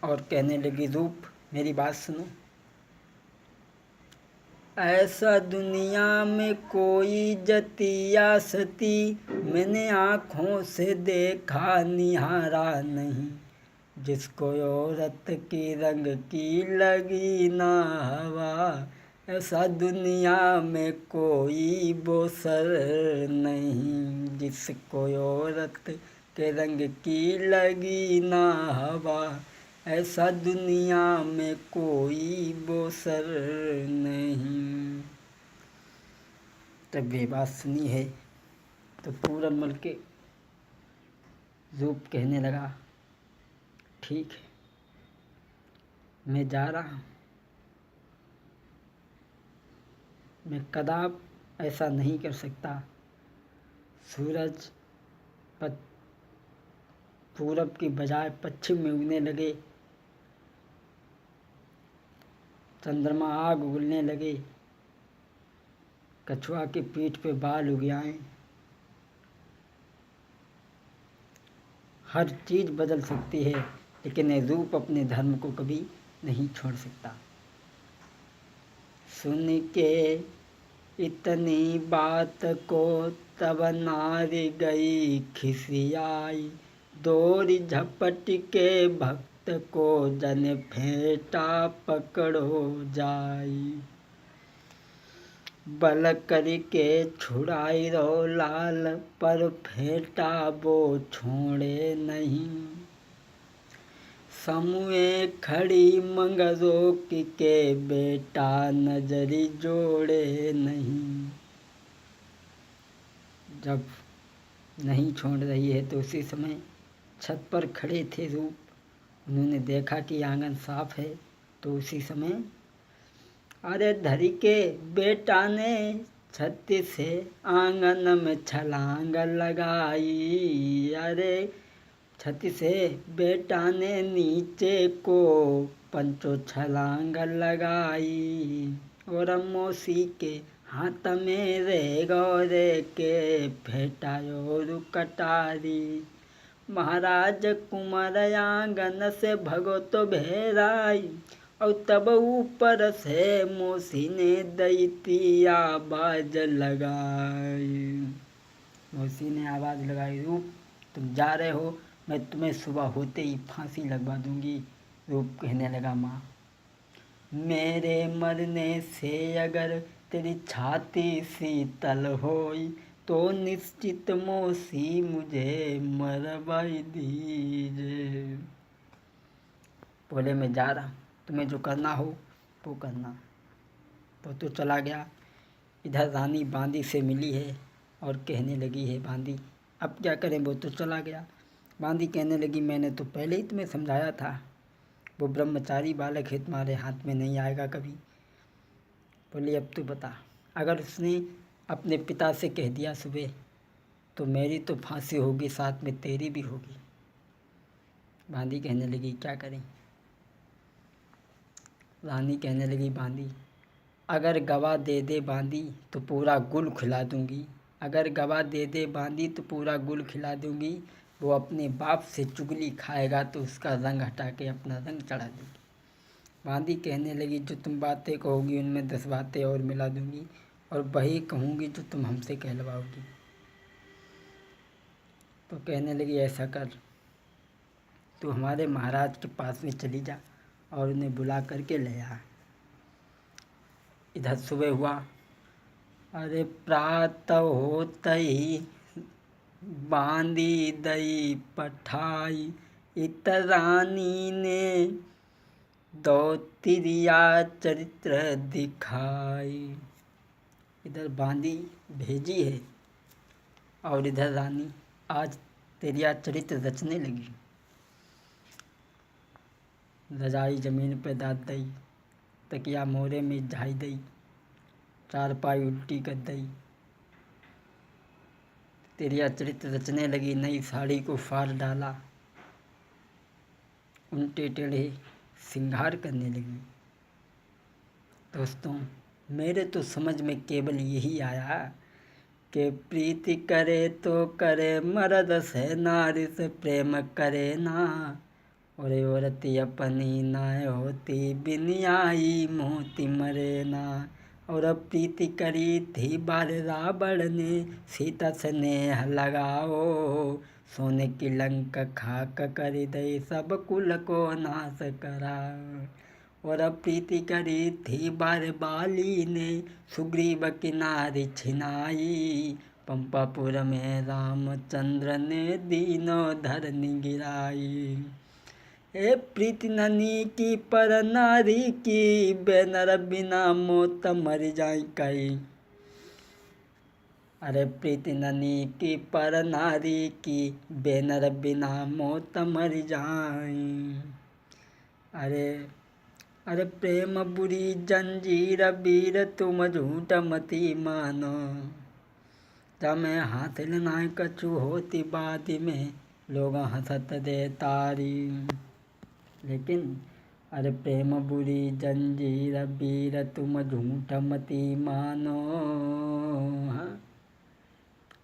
और कहने लगी, रूप मेरी बात सुनो। ऐसा दुनिया में कोई जतिया सती मैंने आँखों से देखा निहारा नहीं, जिसको औरत की रंग की लगी ना हवा, ऐसा दुनिया में कोई बोसर नहीं, जिसको औरत के रंग की लगी ना हवा, ऐसा दुनिया में कोई बोसर नहीं। तब ये बात सुनी है तो पूरनमल के रूप कहने लगा, ठीक है, मैं जा रहा हूँ, मैं कदाप ऐसा नहीं कर सकता। सूरज पूरब की बजाय पश्चिम में उगने लगे, चंद्रमा आग उगलने लगे, कछुआ की पीठ पे बाल उग आए, हर चीज़ बदल सकती है, लेकिन ये रूप अपने धर्म को कभी नहीं छोड़ सकता। सुन के इतनी बात को तब नारी गई खिसियाई, डोरी झपट के भक्त को जन फेंटा पकड़ो जाई, बल करके छुड़ाई रो लाल पर फेंटा वो छोड़े नहीं, समूहे खड़ी मंगरो के बेटा नजरी जोड़े नहीं। जब नहीं छोड़ रही है तो उसी समय छत पर खड़े थे रूप, उन्होंने देखा कि आंगन साफ है, तो उसी समय अरे धरी के बेटा ने छत से आंगन में छलांग लगाई, अरे छत से बेटा ने नीचे को पंचो छलांग लगाई, और मौसी के हाथ में रे गौरे के फेंटायो कटारी, महाराज कुमार आंगन से भगत भेराई, और तब ऊपर से मौसी ने दैती आवाज लगाई। मौसी ने आवाज़ लगाई, रूप तुम जा रहे हो, मैं तुम्हें सुबह होते ही फांसी लगवा दूंगी। रूप कहने लगा, माँ मेरे मरने से अगर तेरी छाती शीतल होई, तो निश्चित मौसी मुझे मरवाई दीजिए। बोले, मैं जा रहा, तुम्हें जो करना हो वो करना। तो चला गया। इधर रानी बांदी से मिली है और कहने लगी है, बांदी अब क्या करें, वो तो चला गया। बांदी कहने लगी, मैंने तो पहले ही तुम्हें समझाया था, वो ब्रह्मचारी बालक है, तुम्हारे हाथ में नहीं आएगा कभी। बोली, अब तू बता, अगर उसने अपने पिता से कह दिया सुबह, तो मेरी तो फांसी होगी, साथ में तेरी भी होगी। बांदी कहने लगी, क्या करें। रानी कहने लगी, बांदी अगर गवाह दे दे बांदी तो पूरा गुल खिला दूंगी, अगर गवाह दे दे बांदी तो पूरा गुल खिला दूंगी, वो अपने बाप से चुगली खाएगा तो उसका रंग हटा के अपना रंग चढ़ा दूंगी। बांदी कहने लगी, जो तुम बातें कहोगी उनमें 10 बातें और मिला दूंगी, और वही कहूँगी जो तुम हमसे कहलवाओगी। तो कहने लगी, ऐसा कर, तू हमारे महाराज के पास में चली जा और उन्हें बुला करके ले आ। इधर सुबह हुआ, अरे प्रातः होते ही बांदी दई पठाई, इत रानी ने दो तिरिया चरित्र दिखाई। इधर बांदी भेजी है और इधर रानी आज तिरिया चरित्र रचने लगी। रजाई जमीन पे दाद दई, तकिया मोरे में झाई दई, चारपाई उल्टी कर दई। तिरिया चरित्र रचने लगी, नई साड़ी को फाड़ डाला, उल्टे टेढ़े श्रृंगार करने लगी। दोस्तों, मेरे तो समझ में केवल यही आया कि प्रीति करे तो करे मर्द से, नारी से प्रेम करे ना, और औरती अपनी नाय होती, बिन आई मोती मरे ना। और प्रीति करी थी बार रावण ने, सीता स्नेह लगाओ, सोने की लंक खाक कर दे, सब कुल को नाश करा। और प्रीति करी थी बार बाली ने, सुग्रीव की नारी छिनाई, पंपापुर में रामचंद्र ने दीनों धरनी गिराई। ए प्रीति ननी की पर नारी की, बेनर बिना मोत मर जाए कई। अरे प्रीति ननी की पर नारी की, बेनर बिना मोत मर जाए। अरे प्रेम बुरी जंजीर वीर, तुम झूठ मती मानो, जब मैं हासिल ना कछु होती बाद में, लोग हंसत दे तारी। लेकिन अरे प्रेम बुरी जंजीर वीर, तुम झूठ मती मानो।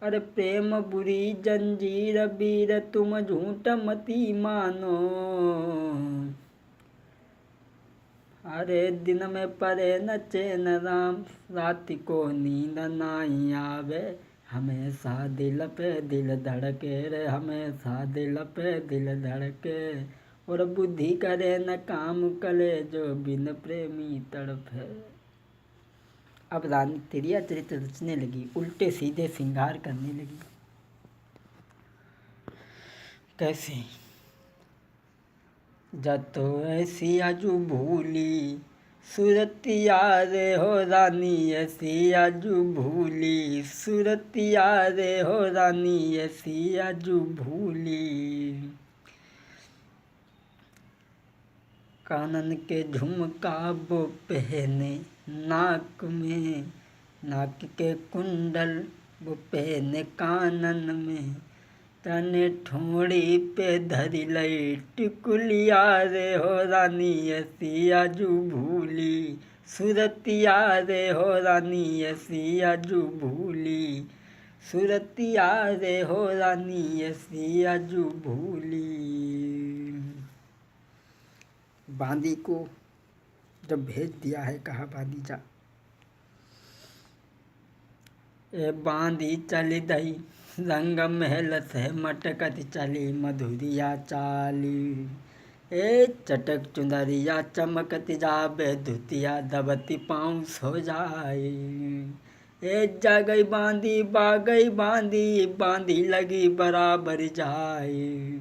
अरे प्रेम बुरी जंजीर वीर, तुम झूठ मती मानो। अरे दिन में परे न चैन राम, रात को नींद नहीं आवे, हमेशा दिल पे दिल धड़के रे, हमेशा दिल पे दिल धड़के। और बुद्धि करे न काम कले, जो बिन प्रेमी तड़पे। अब रानी तिरिया चरित्र रचने लगी, उल्टे सीधे श्रृंगार करने लगी। कैसे? जतो ऐसी आजू भूली, सुरतिया रे हो रानी ऐसी आजू भूली, सुरतिया रे हो रानी ऐसी आजू भूली। कानन के झुमका वो पहने नाक में, नाक के कुंडल वो पहने कानन में, तने ठोड़ी पे धरी लई टिकुलिया रे हो रानी ऐसी आजू भूली, सुरतिया रे हो रानी ऐसी आजू भूली, सुरतिया रे हो रानी ऐसी आजू भूली। बांदी को जब भेज दिया है, कहा बांदी जा। ए बांदी चली दई रंग महल से, मटकत चली मधुरिया चाली। ए चटक चुंदरिया चमकत जाबे, धुतिया दबती पाँव सो जाए। ए जा गई बांदी बागई बांदी, बांदी लगी बराबर जाए।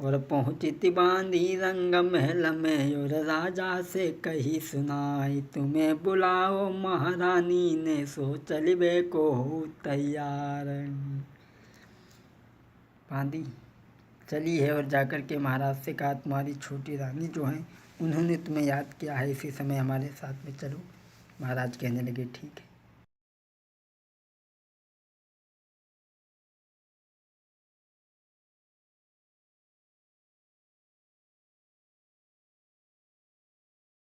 और पहुँची बांदी रंग महल में, और राजा से कही सुनाई, तुम्हें बुलाओ महारानी ने, सो चलिबे को हो तैयार। बांदी चली है और जाकर के महाराज से कहा, तुम्हारी छोटी रानी जो है उन्होंने तुम्हें याद किया है, इसी समय हमारे साथ में चलो। महाराज कहने लगे ठीक है।